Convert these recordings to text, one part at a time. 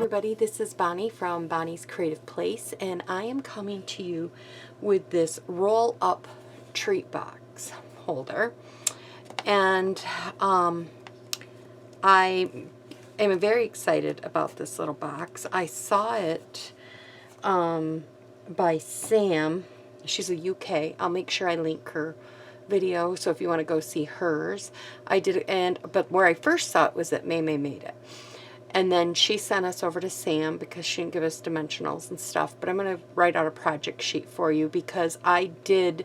everybody, this is Bonnie from Bonnie's Creative Place, and I am coming to you with this roll-up treat box holder. And I am very excited about this little box. I saw it by Sam. She's a UK. I'll make sure I link her video, so if you want to go see hers. I did it, but where I first saw it was that May made it. And then she sent us over to Sam because she didn't give us dimensionals and stuff. But I'm going to write out a project sheet for you because I did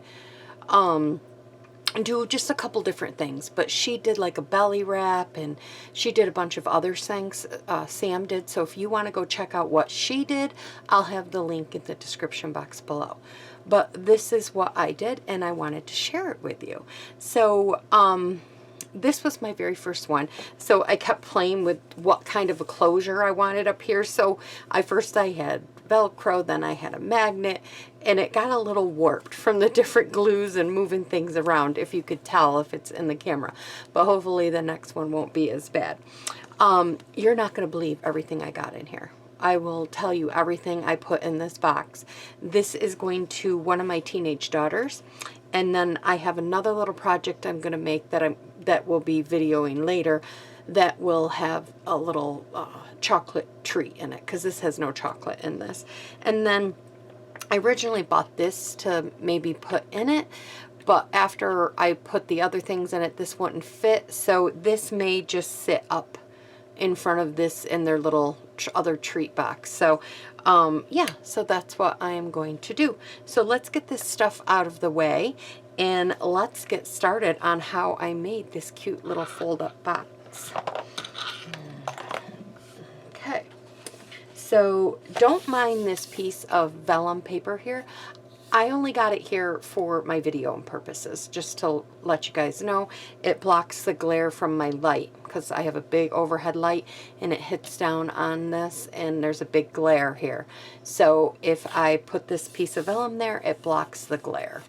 do just a couple different things. But she did like a belly wrap and she did a bunch of other things, Sam did. So if you want to go check out what she did, I'll have the link in the description box below. But this is what I did and I wanted to share it with you. So, this was my very first one, so I kept playing with what kind of a closure I wanted up here. So I had Velcro, then I had a magnet, and it got a little warped from the different glues and moving things around, if you could tell if it's in the camera. But hopefully the next one won't be as bad. You're not going to believe everything I got in here. I will tell you everything I put in this box. This is going to one of my teenage daughters. And then I have another little project I'm going to make that will be videoing later, that will have a little chocolate treat in it, because this has no chocolate in this. And then I originally bought this to maybe put in it, but after I put the other things in it, this wouldn't fit. So this may just sit up in front of this in their little other treat box. So yeah, so that's what I am going to do. So let's get this stuff out of the way and let's get started on how I made this cute little fold-up box. Okay, so don't mind this piece of vellum paper here. I only got it here for my video purposes, just to let you guys know. It blocks the glare from my light because I have a big overhead light and it hits down on this and there's a big glare here. So if I put this piece of vellum there, it blocks the glare.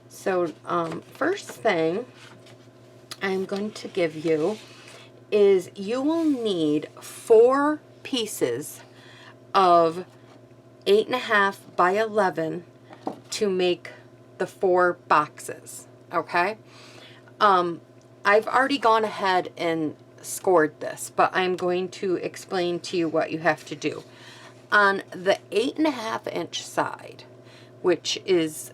So first thing I'm going to give you is you will need 4 pieces of 8.5 by 11 to make the 4 boxes, okay? I've already gone ahead and scored this, but I'm going to explain to you what you have to do. On the 8.5 inch side, which is,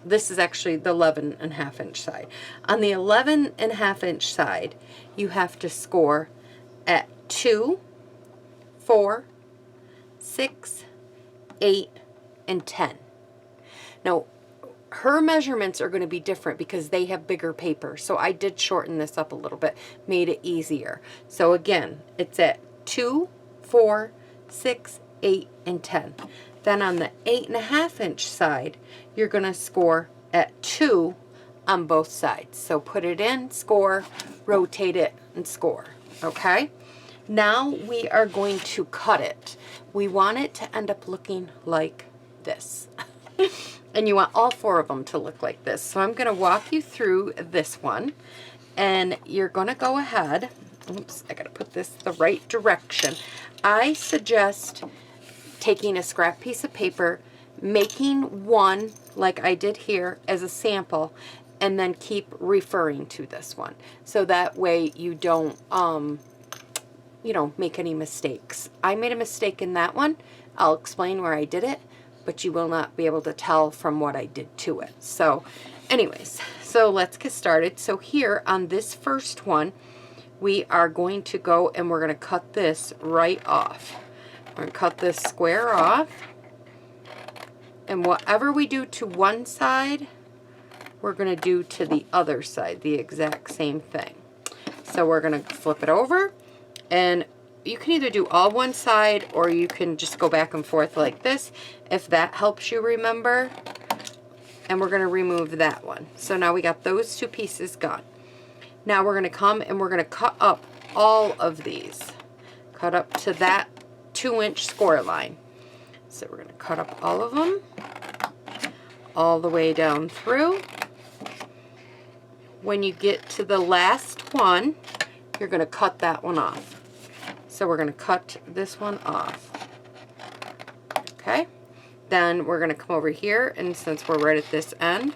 this is actually the 11.5 inch side. On the 11.5 inch side, you have to score at 2, 4, 6, 8, and 10. Now, her measurements are going to be different because they have bigger paper. So I did shorten this up a little bit, made it easier. So again, it's at 2, 4, 6, 8, and 10. Then on the 8.5 inch side, you're going to score at 2 on both sides. So put it in, score, rotate it, and score. Okay? Now we are going to cut it. We want it to end up looking like this. And you want all 4 of them to look like this. So I'm going to walk you through this one. And you're going to go ahead. Oops, I got to put this the right direction. I suggest taking a scrap piece of paper, making one like I did here as a sample, and then keep referring to this one. So that way you don't, make any mistakes. I made a mistake in that one. I'll explain where I did it, but you will not be able to tell from what I did to it. So anyways, so let's get started. So here on this first one, we are going to go and we're going to cut this right off. We're going to cut this square off. And whatever we do to one side, we're going to do to the other side, the exact same thing. So we're going to flip it over, and you can either do all one side or you can just go back and forth like this, if that helps you remember. And we're going to remove that one. So now we got those 2 pieces gone. Now we're going to come and we're going to cut up all of these. Cut up to that 2-inch score line. So we're going to cut up all of them, all the way down through. When you get to the last one, you're going to cut that one off. So we're going to cut this one off. Okay. Then we're going to come over here, and since we're right at this end,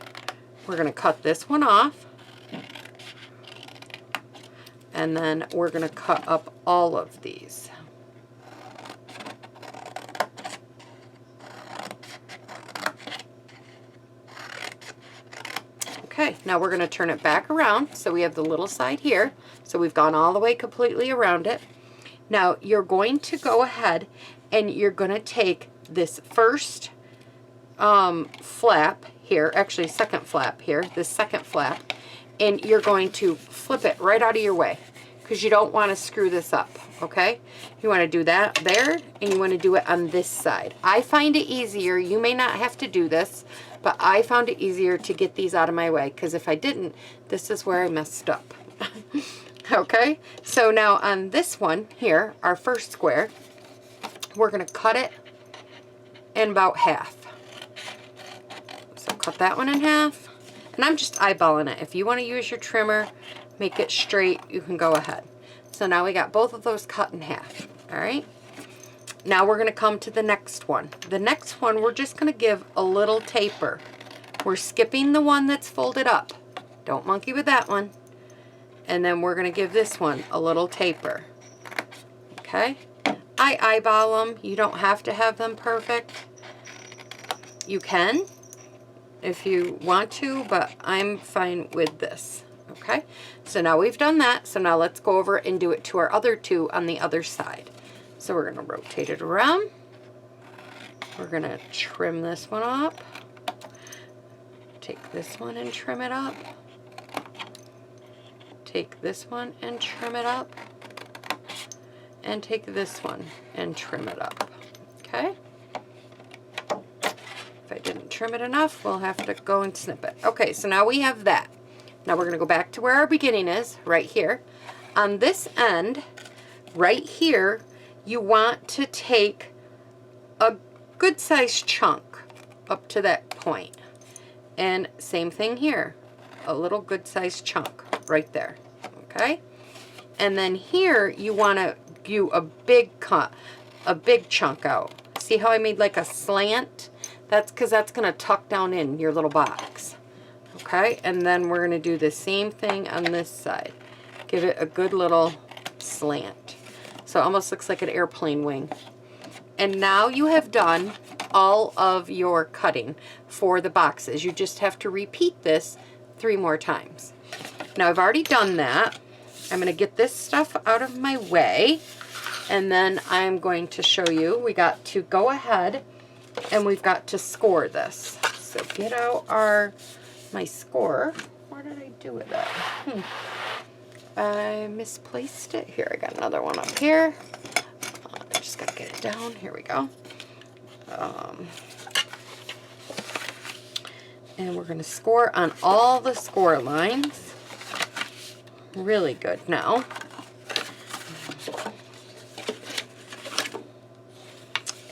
we're going to cut this one off. And then we're going to cut up all of these. Okay, now we're going to turn it back around. So we have the little side here. So we've gone all the way completely around it. Now you're going to go ahead and you're going to take this first flap here, actually second flap here, this second flap, and you're going to flip it right out of your way because you don't want to screw this up, okay? You want to do that there, and you want to do it on this side. I find it easier. You may not have to do this, but I found it easier to get these out of my way because if I didn't, this is where I messed up. Okay, so now on this one here, our first square, we're going to cut it in about half. So cut that one in half, and I'm just eyeballing it. If you want to use your trimmer, make it straight, you can go ahead. So now we got both of those cut in half. All right, now we're going to come to the next one. The next one, we're just going to give a little taper. We're skipping the one that's folded up. Don't monkey with that one. And then we're going to give this one a little taper. Okay, I eyeball them. You don't have to have them perfect. You can if you want to, but I'm fine with this. Okay, so now we've done that. So now let's go over and do it to our other two on the other side. So we're going to rotate it around. We're going to trim this one up. Take this one and trim it up. Take this one and trim it up. And take this one and trim it up. Okay? If I didn't trim it enough, we'll have to go and snip it. Okay, so now we have that. Now we're going to go back to where our beginning is, right here. On this end, right here, you want to take a good sized chunk up to that point. And same thing here, a little good sized chunk right there. Okay? And then here, you want to do a big cut, a big chunk out. See how I made like a slant? That's because that's going to tuck down in your little box. Okay, and then we're going to do the same thing on this side. Give it a good little slant. So it almost looks like an airplane wing. And now you have done all of your cutting for the boxes. You just have to repeat this 3 more times. Now I've already done that. I'm going to get this stuff out of my way. And then I'm going to show you, we got to go ahead and we've got to score this. So get out my score. Where did I do with that? I misplaced it. Here, I got another one up here. I just got to get it down. Here we go. And we're going to score on all the score lines. Really good now.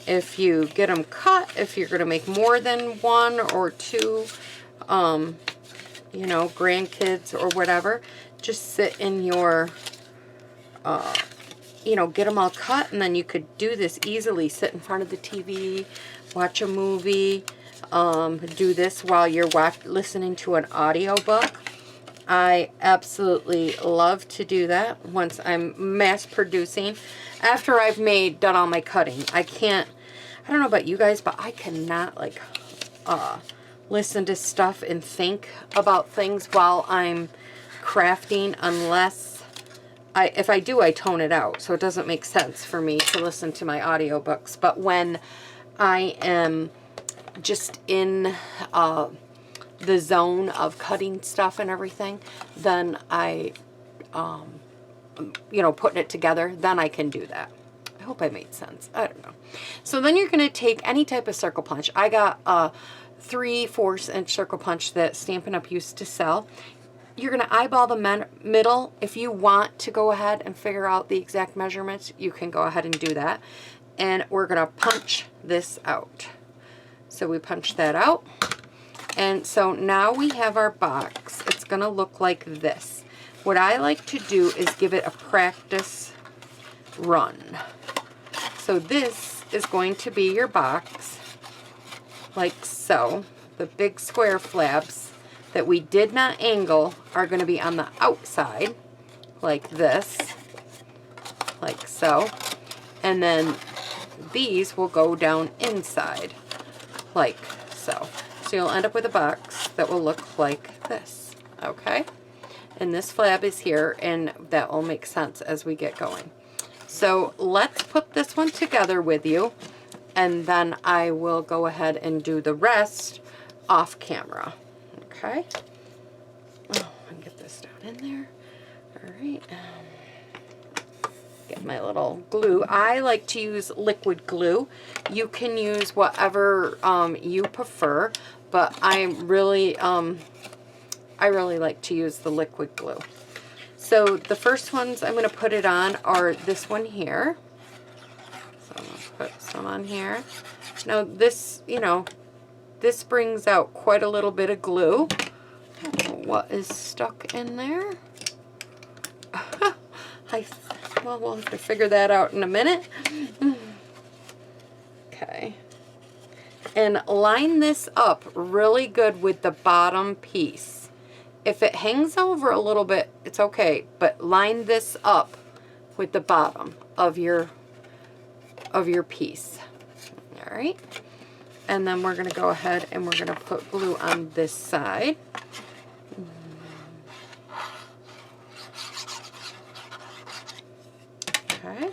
If you get them cut, if you're going to make more than 1 or 2, you know, grandkids or whatever, just sit in your, you know, get them all cut, and then you could do this easily. Sit in front of the TV, watch a movie, do this while you're listening to an audiobook. I absolutely love to do that once I'm mass producing. After I've done all my cutting, I don't know about you guys, but I cannot like listen to stuff and think about things while I'm crafting unless if I do, I tone it out. So it doesn't make sense for me to listen to my audiobooks. But when I am just in the zone of cutting stuff and everything, then I, you know, putting it together, then I can do that. I hope I made sense. I don't know. So then you're going to take any type of circle punch. I got a 3/4 inch circle punch that Stampin' Up! Used to sell. You're going to eyeball the middle. If you want to go ahead and figure out the exact measurements, you can go ahead and do that. And we're going to punch this out. So we punch that out. And so now we have our box. It's going to look like this. What I like to do is give it a practice run. So this is going to be your box, like so. The big square flaps that we did not angle are going to be on the outside, like this, like so. And then these will go down inside, like so. So you'll end up with a box that will look like this, okay? And this flap is here, and that will make sense as we get going. So let's put this one together with you, and then I will go ahead and do the rest off camera, okay? Oh, and get this down in there. All right. Get my little glue. I like to use liquid glue. You can use whatever you prefer, but I really like to use the liquid glue. So the first ones I'm going to put it on are this one here. So I'm going to put some on here. Now this, you know, this brings out quite a little bit of glue. I don't know what is stuck in there. Well, we'll have to figure that out in a minute. Okay. And line this up really good with the bottom piece. If it hangs over a little bit, it's okay, but line this up with the bottom of your piece. All right. And then we're going to go ahead and we're going to put glue on this side. Okay.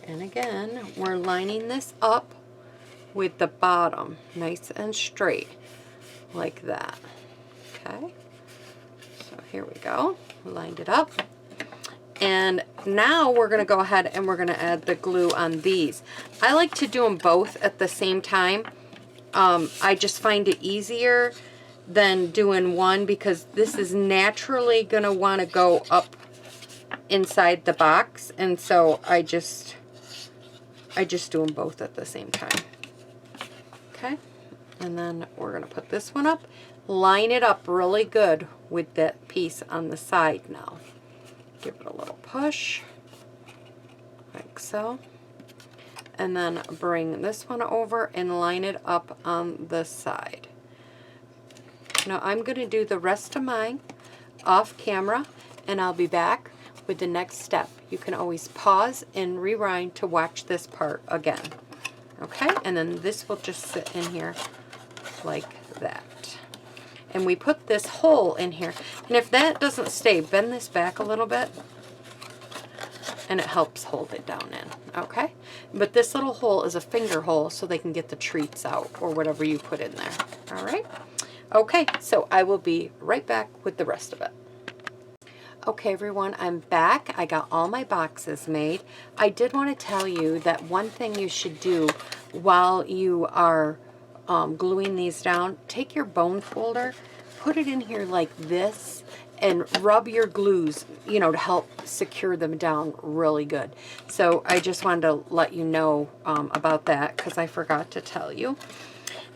And again, we're lining this up with the bottom, nice and straight, like that. Okay. So here we go. Lined it up. And now we're going to go ahead and we're going to add the glue on these. I like to do them both at the same time. I just find it easier than doing one because this is naturally going to want to go up inside the box, and so I just do them both at the same time. Okay, and then we're going to put this one up, line it up really good with that piece on the side now. Give it a little push, like so, and then bring this one over and line it up on the side. Now I'm going to do the rest of mine off camera, and I'll be back with the next step. You can always pause and rewind to watch this part again. Okay, and then this will just sit in here like that. And we put this hole in here, and if that doesn't stay, bend this back a little bit and it helps hold it down in. Okay, but this little hole is a finger hole so they can get the treats out or whatever you put in there. All right, okay, so I will be right back with the rest of it. Okay everyone, I'm back. I got all my boxes made. I did want to tell you that one thing you should do while you are gluing these down, take your bone folder, put it in here like this, and rub your glues, you know, to help secure them down really good. So I just wanted to let you know about that because I forgot to tell you.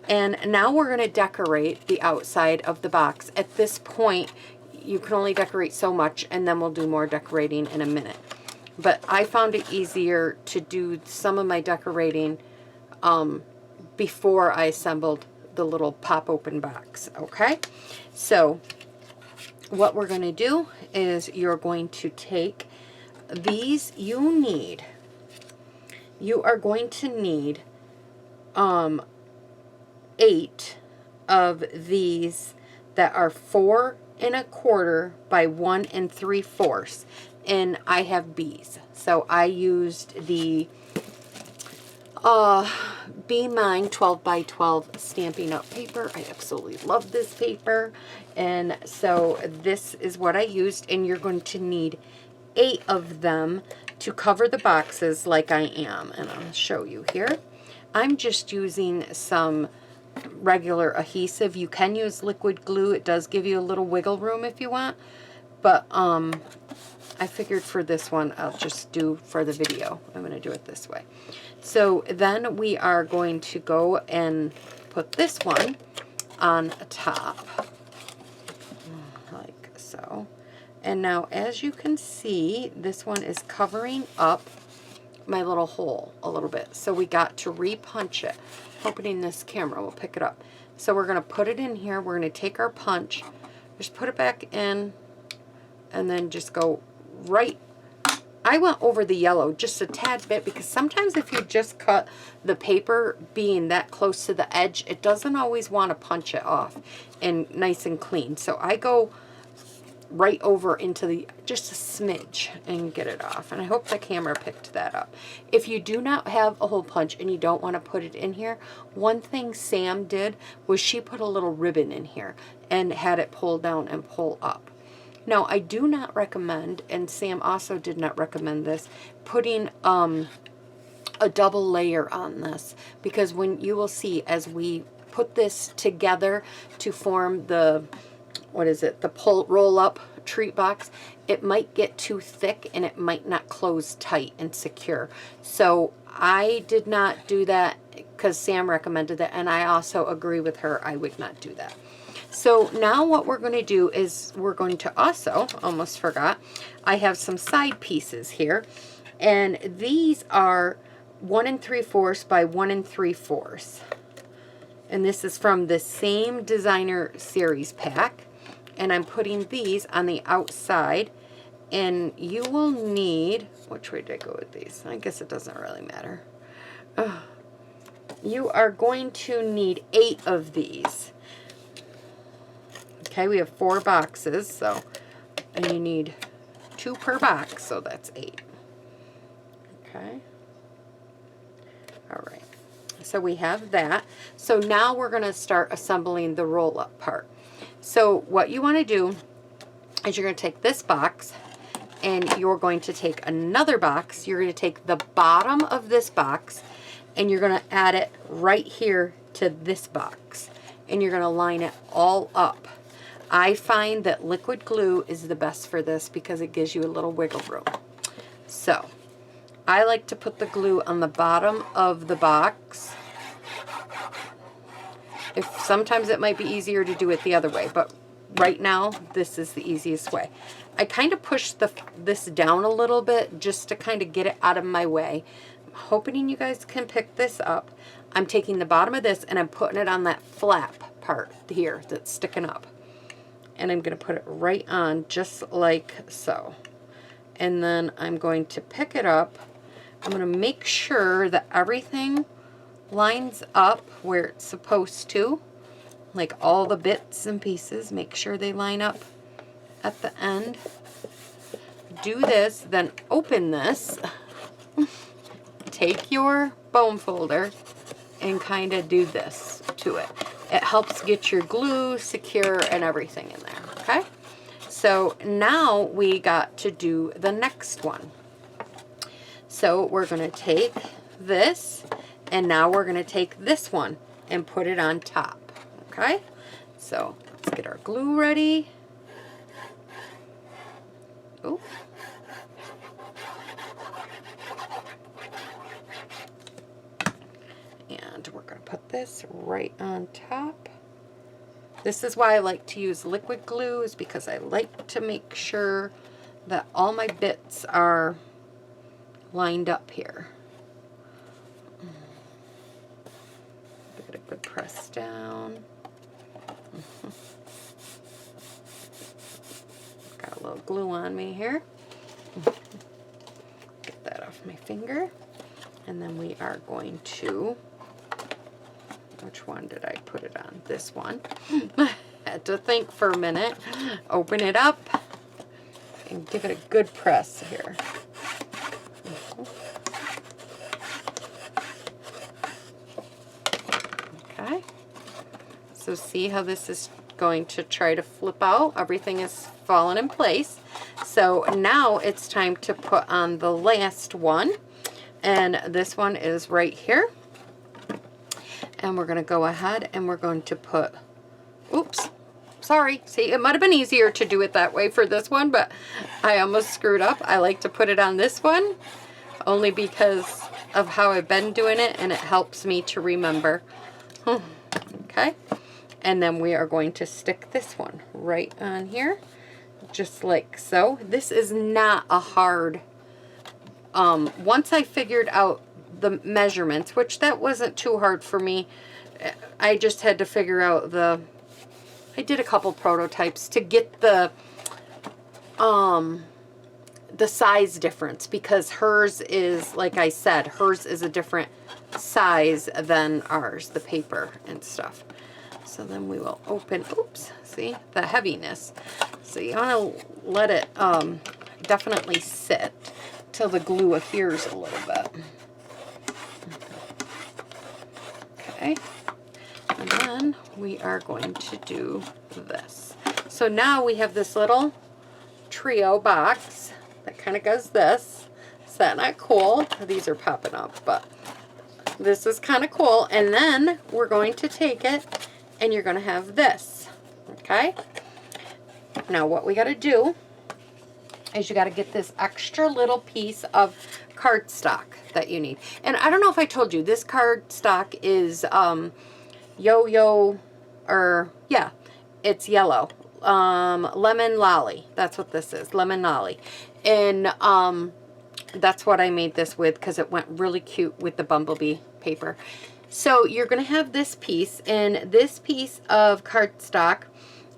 And now we're going to decorate the outside of the box. At this point, you can only decorate so much, and then we'll do more decorating in a minute. But I found it easier to do some of my decorating before I assembled the little pop open box, okay? So what we're going to do is you're going to take these. You are going to need 8 of these that are 4 1/4 by 1 3/4, and I have bees, so I used the Be Mine 12 by 12 Stampin' Up paper. I absolutely love this paper, and so this is what I used, and you're going to need 8 of them to cover the boxes like I am, and I'll show you here. I'm just using some regular adhesive. You can use liquid glue. It does give you a little wiggle room if you want, but I figured for this one I'll just do for the video. I'm going to do it this way. So then we are going to go and put this one on top like so, And now, as you can see, this one is covering up my little hole a little bit. So we got to repunch it. Hoping this camera will pick it up. So we're going to put it in here. We're going to take our punch, just put it back in, and then just go right. I went over the yellow just a tad bit because sometimes if you just cut the paper being that close to the edge, it doesn't always want to punch it off and nice and clean. So I go right over into the, just a smidge, and get it off. And I hope the camera picked that up. If you do not have a hole punch and you don't want to put it in here, one thing Sam did was she put a little ribbon in here and had it pull down and pull up. Now, I do not recommend, and Sam also did not recommend this, putting a double layer on this, because when you will see as we put this together to form the, what is it, the roll up treat box, it might get too thick and it might not close tight and secure. So I did not do that because Sam recommended that, and I also agree with her. I would not do that. So now what we're going to do is we're going to also, almost forgot, I have some side pieces here, and these are 1 3/4 by 1 3/4. And this is from the same designer series pack. And I'm putting these on the outside, and you will need, which way did I go with these? I guess it doesn't really matter. You are going to need 8 of these. Okay, we have 4 boxes, so, and you need 2 per box, so that's 8. Okay. All right. So we have that. So now we're going to start assembling the roll-up part. So what you want to do is you're going to take this box, and you're going to take another box. You're going to take the bottom of this box, and you're going to add it right here to this box. And you're going to line it all up. I find that liquid glue is the best for this because it gives you a little wiggle room. So I like to put the glue on the bottom of the box. Sometimes it might be easier to do it the other way, but right now this is the easiest way. I kind of push this down a little bit just to kind of get it out of my way. I'm hoping you guys can pick this up. I'm taking the bottom of this and I'm putting it on that flap part here that's sticking up. And I'm going to put it right on just like so. And then I'm going to pick it up. I'm going to make sure that everything lines up where it's supposed to. Like all the bits and pieces, make sure they line up at the end. Do this, then open this. Take your bone folder and kind of do this to it. It helps get your glue secure and everything in there, okay? So now we got to do the next one. So we're going to take this, and now we're going to take this one and put it on top, okay? So let's get our glue ready. Oh. And we're going to put this right on top. This is why I like to use liquid glue, is because I like to make sure that all my bits are lined up here. Get a good press down. Got a little glue on me here. Get that off my finger. And then we are going to, which one did I put it on? This one. Had to think for a minute. Open it up and give it a good press here. Okay. So see how this is going to try to flip out? Everything is falling in place. So now it's time to put on the last one. And this one is right here. And we're going to go ahead and we're going to put, oops, sorry. See, it might have been easier to do it that way for this one, but I almost screwed up. I like to put it on this one only because of how I've been doing it, and it helps me to remember. Okay. And then we are going to stick this one right on here. just like so. This is not a hard, once I figured out the measurements, which that wasn't too hard for me, I just had to figure out I did a couple prototypes to get the size difference, because hers is, like I said, hers is a different size than ours, the paper and stuff. So then we will open, oops, see the heaviness. So you want to let it definitely sit till the glue adheres a little bit. Okay, and then we are going to do this. So now we have this little trio box that kind of goes this. Is that not cool? These are popping up, but this is kind of cool. And then we're going to take it and you're going to have this. Okay? Now what we got to do is you got to get this extra little piece of cardstock that you need. And I don't know if I told you, this cardstock is Yo-Yo, or yeah, it's yellow. Lemon Lolly. That's what this is. Lemon Lolly. And that's what I made this with, because it went really cute with the bumblebee paper. So you're going to have this piece, and this piece of cardstock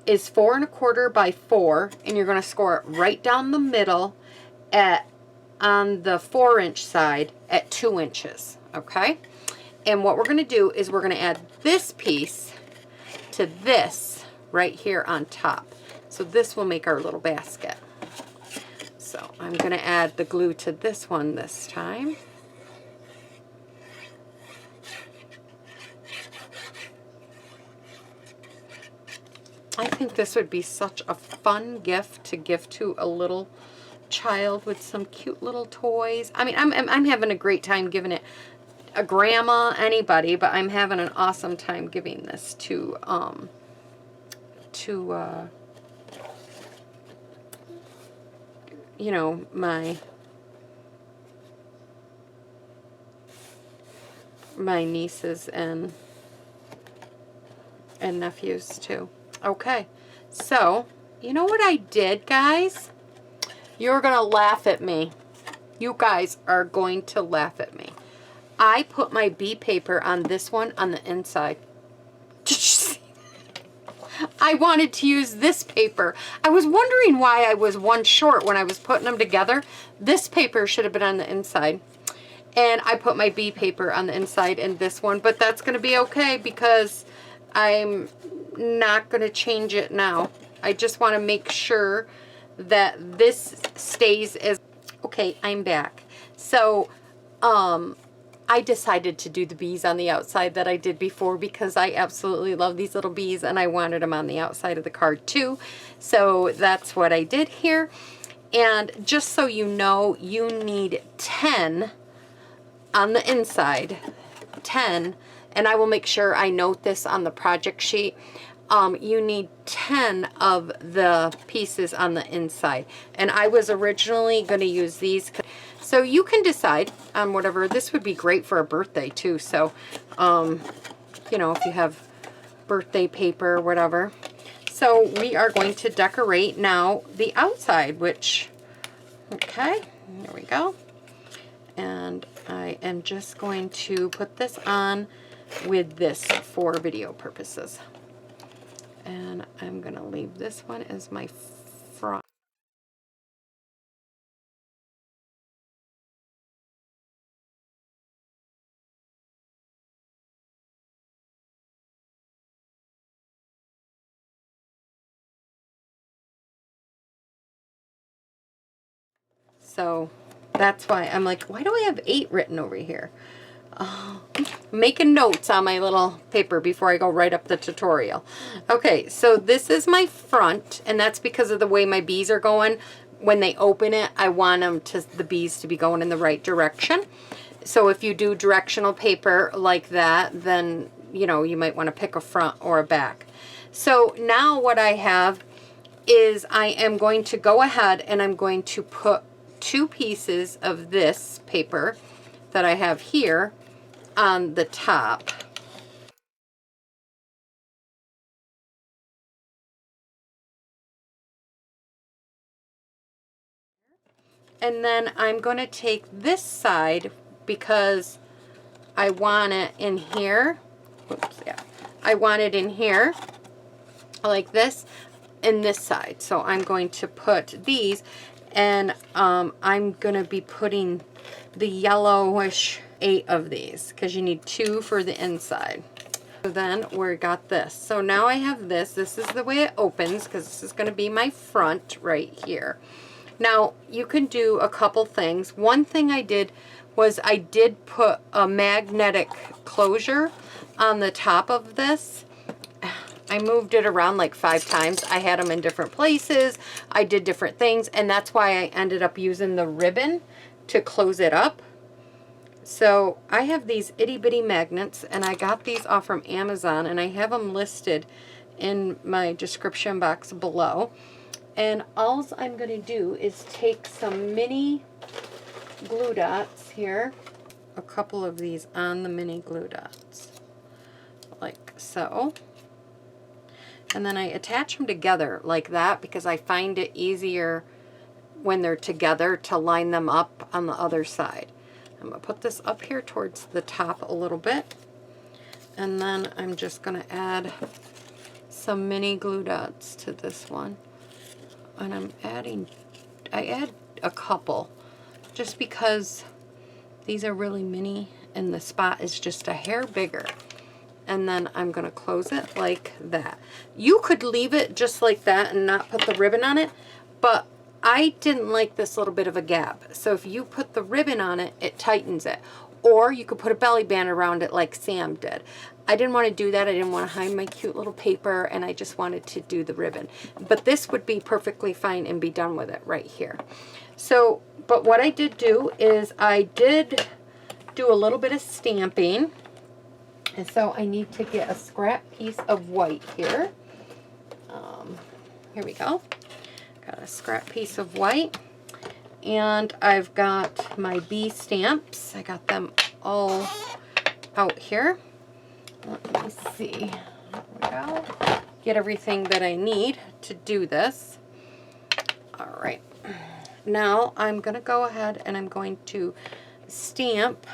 is 4 1/4 by 4, and you're going to score it right down the middle on the 4-inch side at 2 inches. Okay? And what we're going to do is we're going to add this piece to this right here on top. So this will make our little basket. So I'm going to add the glue to this one this time. I think this would be such a fun gift to give to a little child with some cute little toys. I mean, I'm having a great time giving it a grandma, anybody, but I'm having an awesome time giving this to you know, my nieces and nephews too. Okay, so you know what I did, guys? You're gonna laugh at me. You guys are going to laugh at me. I put my bee paper on this one on the inside. Did you see? I wanted to use this paper. I was wondering why I was one short when I was putting them together. This paper should have been on the inside. And I put my bee paper on the inside in this one, but that's going to be okay because I'm not going to change it now. I just want to make sure that this stays as... Okay, I'm back. So, I decided to do the bees on the outside that I did before because I absolutely love these little bees and I wanted them on the outside of the card too. So that's what I did here. And just so you know, you need 10 on the inside, 10, and I will make sure I note this on the project sheet. You need 10 of the pieces on the inside. And I was originally going to use these. So you can decide on whatever. This would be great for a birthday too. So, you know, if you have birthday paper or whatever. So we are going to decorate now the outside, which, okay, there we go. And I am just going to put this on with this for video purposes. And I'm going to leave this one as my front. So that's why I'm like, why do I have 8 written over here? Making notes on my little paper before I go right up the tutorial. Okay, so this is my front, and that's because of the way my bees are going. When they open it, I want the bees to be going in the right direction. So if you do directional paper like that, then, you know, you might want to pick a front or a back. So now what I have is I am going to go ahead and I'm going to put 2 pieces of this paper that I have here on the top. And then I'm going to take this side because I want it in here. Whoops, yeah. I want it in here like this in this side. So I'm going to put these, and I'm going to be putting the yellowish 8 of these because you need 2 for the inside. So then we got this. So now I have this. This is the way it opens because this is going to be my front right here. Now you can do a couple things. One thing I did was I did put a magnetic closure on the top of this. I moved it around like 5 times. I had them in different places. I did different things, and that's why I ended up using the ribbon to close it up. So I have these itty bitty magnets, and I got these off from Amazon, and I have them listed in my description box below. And all I'm going to do is take some mini glue dots here, a couple of these on the mini glue dots, like so. And then I attach them together like that because I find it easier when they're together to line them up on the other side. I'm going to put this up here towards the top a little bit. And then I'm just going to add some mini glue dots to this one. And I add a couple just because these are really mini and the spot is just a hair bigger. And then I'm going to close it like that. You could leave it just like that and not put the ribbon on it, but I didn't like this little bit of a gap. So if you put the ribbon on it, it tightens it. Or you could put a belly band around it like Sam did. I didn't want to do that. I didn't want to hide my cute little paper, and I just wanted to do the ribbon. But this would be perfectly fine and be done with it right here. So, but what I did do is I did do a little bit of stamping. And so I need to get a scrap piece of white here. Here we go. Got a scrap piece of white. And I've got my bee stamps. I got them all out here. Let me see. There we go. Get everything that I need to do this. All right. Now I'm going to go ahead and I'm going to stamp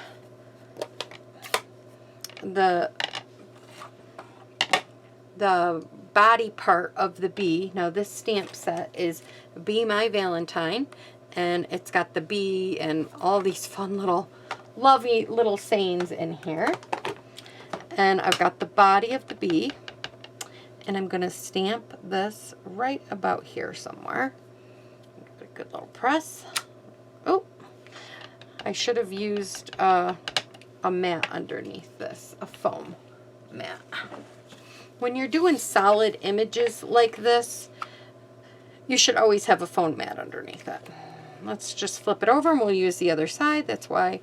the body part of the bee. Now this stamp set is Be My Valentine, and it's got the bee and all these fun little lovely little sayings in here. And I've got the body of the bee, and I'm going to stamp this right about here somewhere. Give it a good little press. Oh, I should have used a mat underneath this, a foam mat. When you're doing solid images like this, you should always have a foam mat underneath it. Let's just flip it over and we'll use the other side. That's why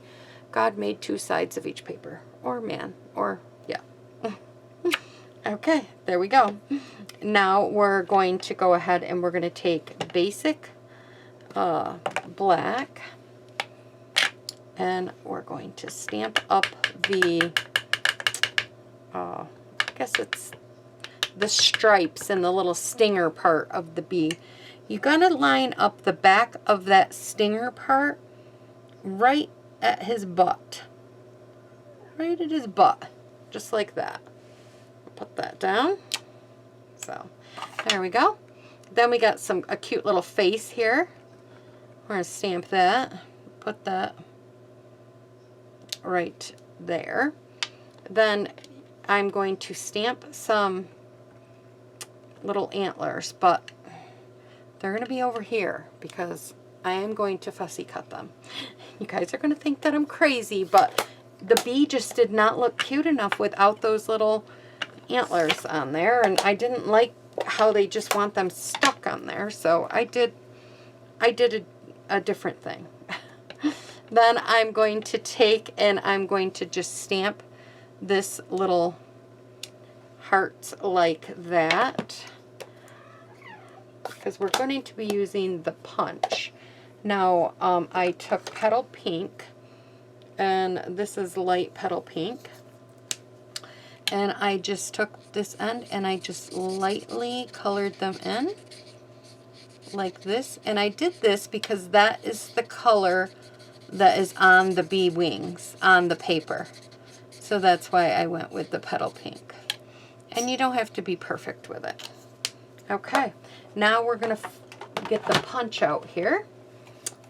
God made 2 sides of each paper, or man, or yeah. Okay, there we go. Now we're going to go ahead and we're going to take basic black, and we're going to stamp up the, I guess it's the stripes and the little stinger part of the bee. You're going to line up the back of that stinger part right at his butt. Right at his butt. Just like that. Put that down. So, there we go. Then we got a cute little face here. We're going to stamp that. Put that right there. Then I'm going to stamp some little antlers, but they're going to be over here because I am going to fussy cut them. You guys are going to think that I'm crazy, but the bee just did not look cute enough without those little antlers on there, and I didn't like how they just want them stuck on there, so I did a different thing. Then I'm going to take and I'm going to just stamp this little heart like that, because we're going to be using the punch. Now I took Petal Pink, and this is light Petal Pink, and I just took this end and I just lightly colored them in like this. And I did this because that is the color that is on the bee wings on the paper. So that's why I went with the petal pink. And you don't have to be perfect with it. Okay, now we're going to get the punch out here.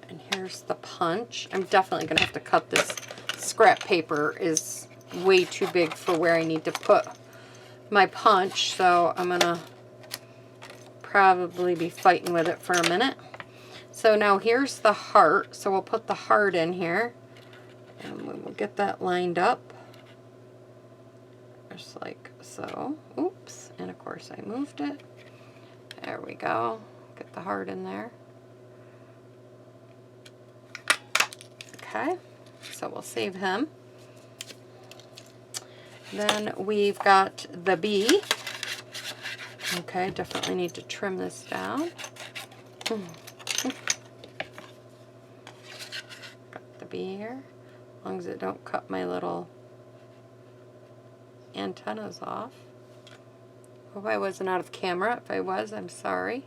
And here's the punch. I'm definitely going to have to cut this. Scrap paper is way too big for where I need to put my punch, so I'm going to probably be fighting with it for a minute. So now here's the heart, so we'll put the heart in here, and we'll get that lined up, just like so. Oops, and of course I moved it. There we go. Get the heart in there. Okay, so we'll save him. Then we've got the bee. Okay, definitely need to trim this down. Got the bee here, as long as it don't cut my little antennas off. Hope I wasn't out of camera. If I was, I'm sorry.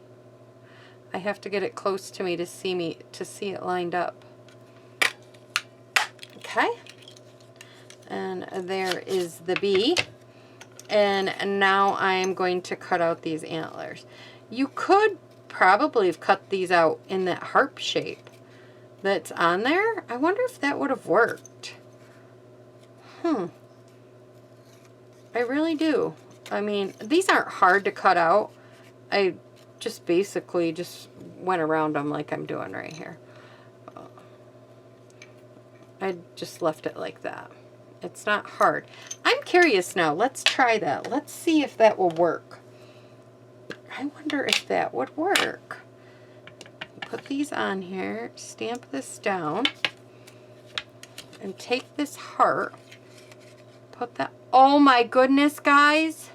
I have to get it close to me to see it lined up. Okay. And there is the bee. And now I'm going to cut out these antlers. You could probably have cut these out in that harp shape that's on there. I wonder if that would have worked. I really do. I mean, these aren't hard to cut out. I just basically just went around them like I'm doing right here. I just left it like that. It's not hard. I'm curious now. Let's try that. Let's see if that will work. I wonder if that would work. Put these on here, stamp this down, and take this heart, put that, oh my goodness, guys,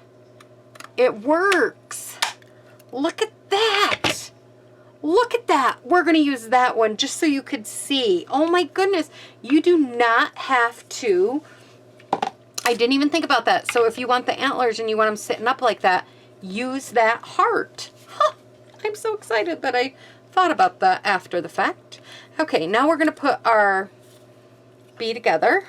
it works. Look at that. Look at that. We're going to use that one just so you could see. Oh my goodness. You do not have to. I didn't even think about that. So if you want the antlers and you want them sitting up like that, use that heart. Huh. I'm so excited that I thought about that after the fact. Okay, now we're going to put our bee together.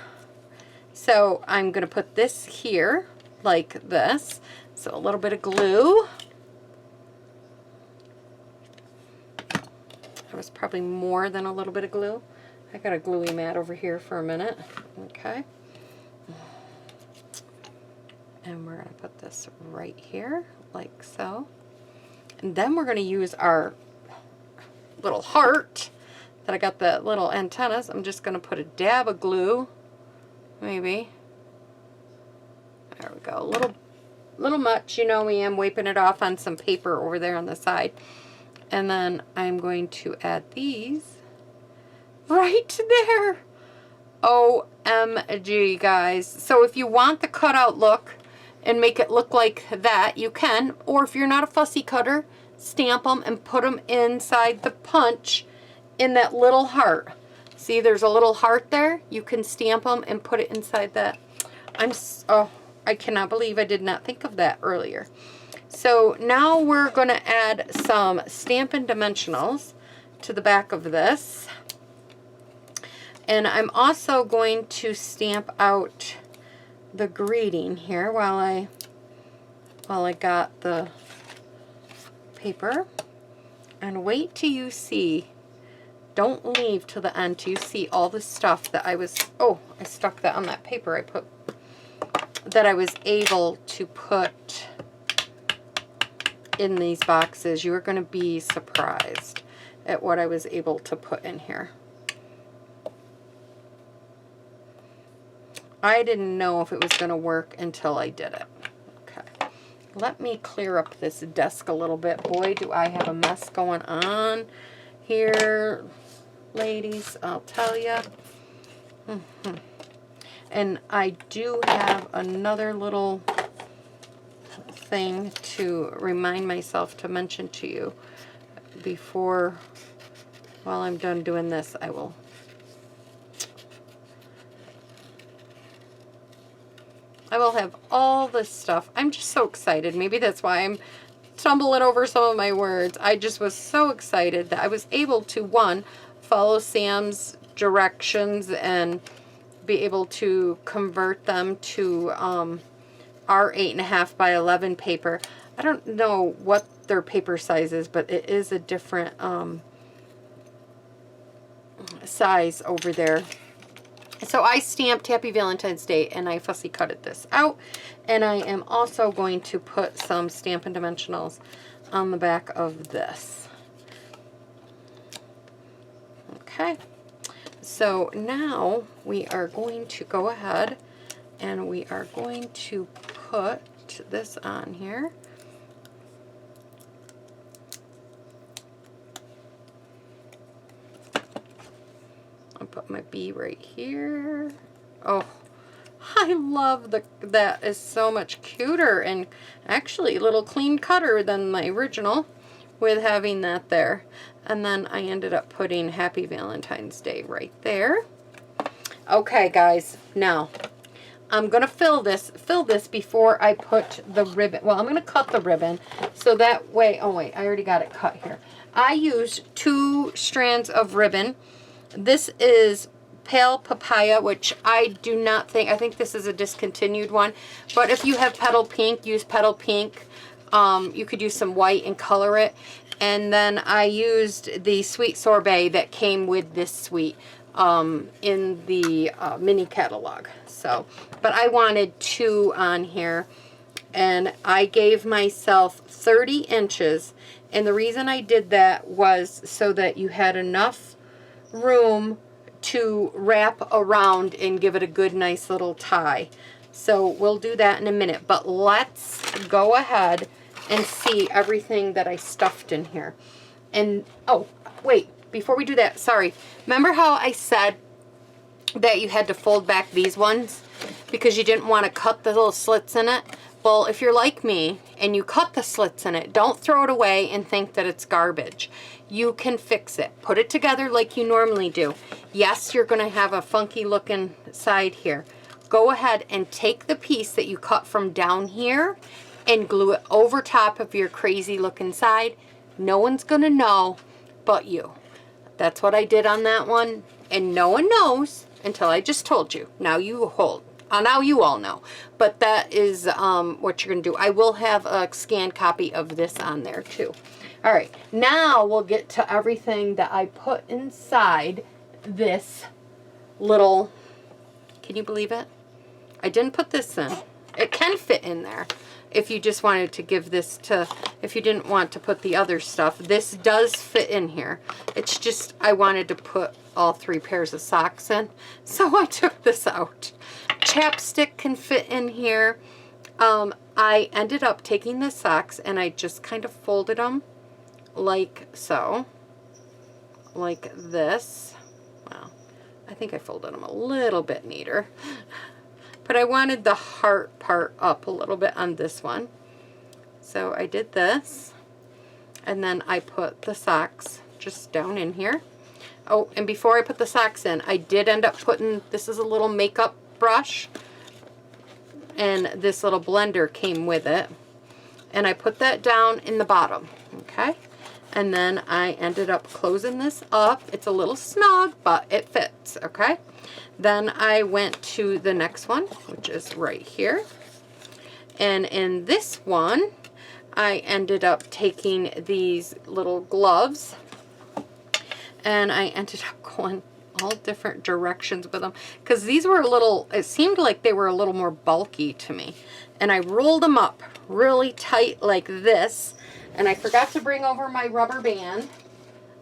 So I'm going to put this here like this. So a little bit of glue. There was probably more than a little bit of glue. I got a gluey mat over here for a minute. Okay. And we're going to put this right here, like so. And then we're going to use our little heart that I got the little antennas. I'm just going to put a dab of glue, maybe. There we go. A little much, you know me, I'm wiping it off on some paper over there on the side. And then I'm going to add these right there. OMG, guys. So if you want the cutout look and make it look like that, you can. Or if you're not a fussy cutter, stamp them and put them inside the punch in that little heart. See, there's a little heart there. You can stamp them and put it inside that. I cannot believe I did not think of that earlier. So now we're going to add some Stampin' Dimensionals to the back of this. And I'm also going to stamp out the greeting here while I got the paper. And wait till you see, don't leave till the end till you see all the stuff that I stuck that on that paper that I was able to put in these boxes. You are going to be surprised at what I was able to put in here. I didn't know if it was going to work until I did it. Okay. Let me clear up this desk a little bit. Boy, do I have a mess going on here, ladies, I'll tell you. And I do have another little thing to remind myself to mention to you before, while I'm done doing this, I will have all this stuff. I'm just so excited. Maybe that's why I'm stumbling over some of my words. I just was so excited that I was able to, one, follow Sam's directions and be able to convert them to our 8.5 by 11 paper. I don't know what their paper size is, but it is a different size over there. So I stamped Happy Valentine's Day and I fussy cutted this out. And I am also going to put some Stampin' Dimensionals on the back of this. Okay. So now we are going to go ahead and we are going to put this on here. I'll put my bee right here. Oh, I love that is so much cuter and actually a little clean cutter than my original with having that there. And then I ended up putting Happy Valentine's Day right there. Okay, guys, now I'm gonna fill this before I put the ribbon. Well, I'm gonna cut the ribbon so that way. Oh wait, I already got it cut here. I used 2 strands of ribbon. This is Pale Papaya, which I do not think, I think this is a discontinued one. But if you have Petal Pink, use Petal Pink. You could use some white and color it. And then I used the Sweet Sorbet that came with this sweet in the mini catalog. So, but I wanted 2 on here. And I gave myself 30 inches. And the reason I did that was so that you had enough room to wrap around and give it a good nice little tie. So we'll do that in a minute, but let's go ahead and see everything that I stuffed in here. And oh wait, before we do that, sorry, remember how I said that you had to fold back these ones because you didn't want to cut the little slits in it? Well, if you're like me and you cut the slits in it, don't throw it away and think that it's garbage. You can fix it. Put it together like you normally do. Yes, you're going to have a funky looking side here. Go ahead and take the piece that you cut from down here and glue it over top of your crazy looking side. No one's going to know but you. That's what I did on that one, and no one knows until I just told you. Now you hold. Now you all know, but that is what you're going to do. I will have a scanned copy of this on there too. All right, now we'll get to everything that I put inside this little, can you believe it? I didn't put this in. It can fit in there if you just wanted to give this to, if you didn't want to put the other stuff. This does fit in here. It's just I wanted to put all 3 pairs of socks in, so I took this out. Chapstick can fit in here. I ended up taking the socks and I just kind of folded them like so, like this. Well, I think I folded them a little bit neater, but I wanted the heart part up a little bit on this one. So I did this, and then I put the socks just down in here. Oh, and before I put the socks in, I did end up putting, this is a little makeup brush, and this little blender came with it, and I put that down in the bottom, okay? And then I ended up closing this up. It's a little snug, but it fits, okay? Then I went to the next one, which is right here, and in this one I ended up taking these little gloves, and I ended up going all different directions with them because these were a little, it seemed like they were a little more bulky to me, and I rolled them up really tight like this, and I forgot to bring over my rubber band,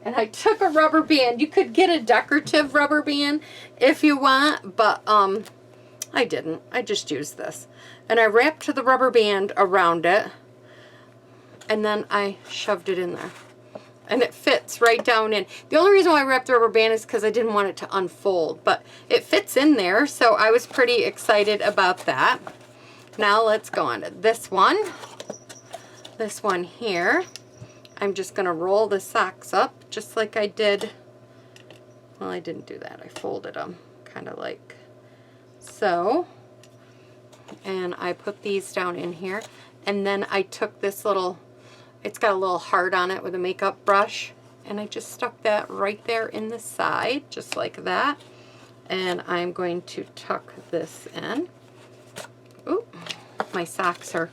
and I took a rubber band. You could get a decorative rubber band if you want, but I didn't. I just used this, and I wrapped the rubber band around it, and then I shoved it in there. And it fits right down in. The only reason why I wrapped the rubber band is because I didn't want it to unfold. But it fits in there, so I was pretty excited about that. Now let's go on to this one. This one here. I'm just going to roll the socks up just like I did. Well, I didn't do that. I folded them kind of like so. And I put these down in here. And then I took this little it's got a little heart on it with a makeup brush. And I just stuck that right there in the side, just like that. And I'm going to tuck this in. Ooh, my socks are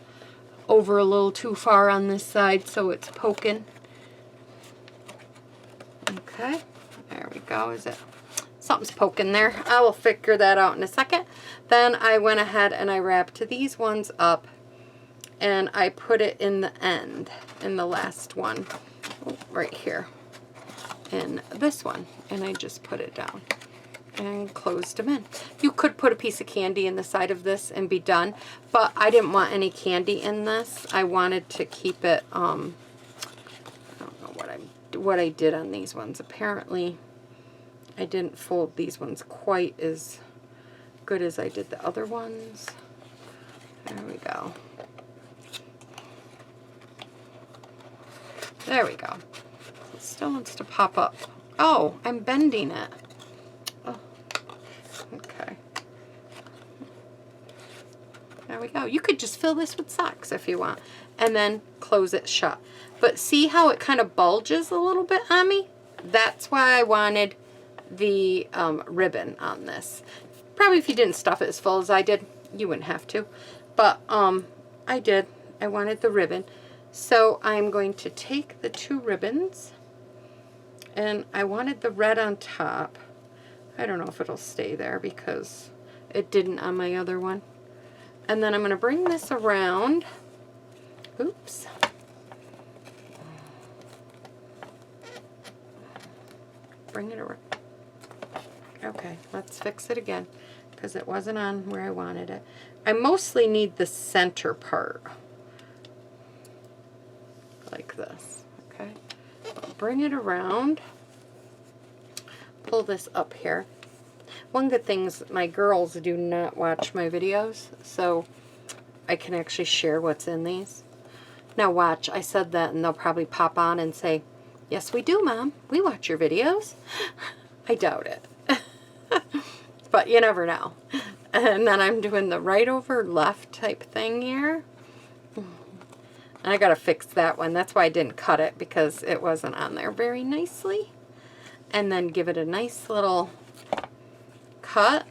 over a little too far on this side, so it's poking. Okay, there we go. Is it? Something's poking there. I will figure that out in a second. Then I went ahead and I wrapped these ones up and I put it in the end, in the last one, right here, in this one. And I just put it down and closed them in. You could put a piece of candy in the side of this and be done, but I didn't want any candy in this. I wanted to keep it, I don't know what I did on these ones. Apparently, I didn't fold these ones quite as good as I did the other ones. There we go. There we go. It still wants to pop up. Oh, I'm bending it. Oh, okay. There we go. You could just fill this with socks if you want, and then close it shut. But see how it kind of bulges a little bit on me? That's why I wanted the ribbon on this. Probably if you didn't stuff it as full as I did, you wouldn't have to. But I did. I wanted the ribbon. So I'm going to take the two ribbons, and I wanted the red on top. I don't know if it'll stay there because it didn't on my other one. And then I'm going to bring this around. Oops. Bring it around. Okay, let's fix it again because it wasn't on where I wanted it. I mostly need the center part. Like this, okay? I'll bring it around. Pull this up here. One good thing is my girls do not watch my videos, so I can actually share what's in these. Now watch, I said that and they'll probably pop on and say, yes we do, Mom. We watch your videos. I doubt it. But you never know. And then I'm doing the right over left type thing here. And I gotta fix that one. That's why I didn't cut it, because it wasn't on there very nicely. And then give it a nice little cut.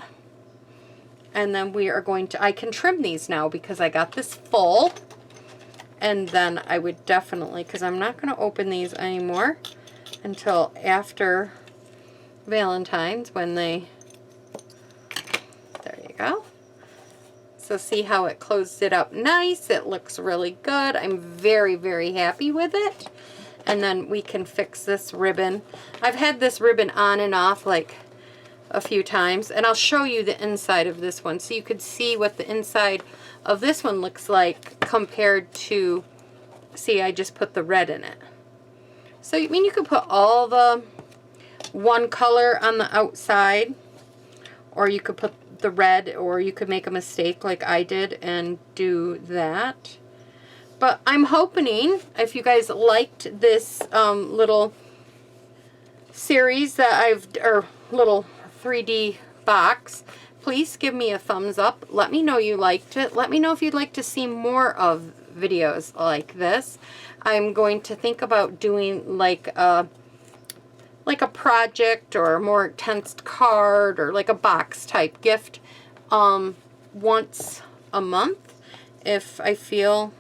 And then we are going to, I can trim these now because I got this full. And then I would definitely, because I'm not going to open these anymore until after Valentine's when they, there you go. So see how it closed it up nice. It looks really good. I'm very, very happy with it. And then we can fix this ribbon. I've had this ribbon on and off like a few times, and I'll show you the inside of this one so you could see what the inside of this one looks like compared to, see, I just put the red in it. So I mean, you could put all the one color on the outside, or you could put the red, or you could make a mistake like I did and do that. But I'm hoping if you guys liked this little series that or little 3D box, please give me a thumbs up. Let me know you liked it. Let me know if you'd like to see more of videos like this. I'm going to think about doing like a project or a more intense card or like a box type gift once a month if I feel.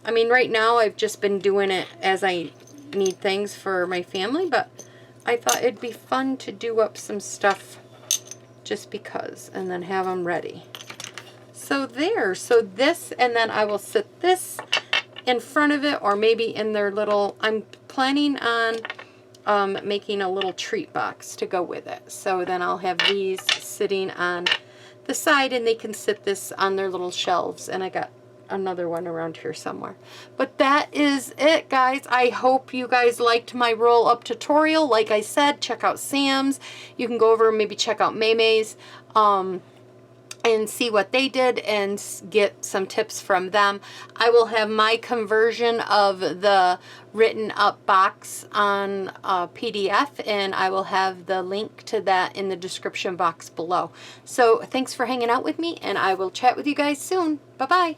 I mean, right now I've just been doing it as I need things for my family, but I thought it'd be fun to do up some stuff just because, and then have them ready. So there, so this, and then I will sit this in front of it, or maybe in their little, I'm planning on making a little treat box to go with it. So then I'll have these sitting on the side, and they can sit this on their little shelves, and I got another one around here somewhere. But that is it, guys. I hope you guys liked my roll up tutorial. Like I said, check out Sam's. You can go over and maybe check out Maymay's and see what they did and get some tips from them. I will have my conversion of the written up box on PDF, and I will have the link to that in the description box below. So thanks for hanging out with me, and I will chat with you guys soon. Bye-bye.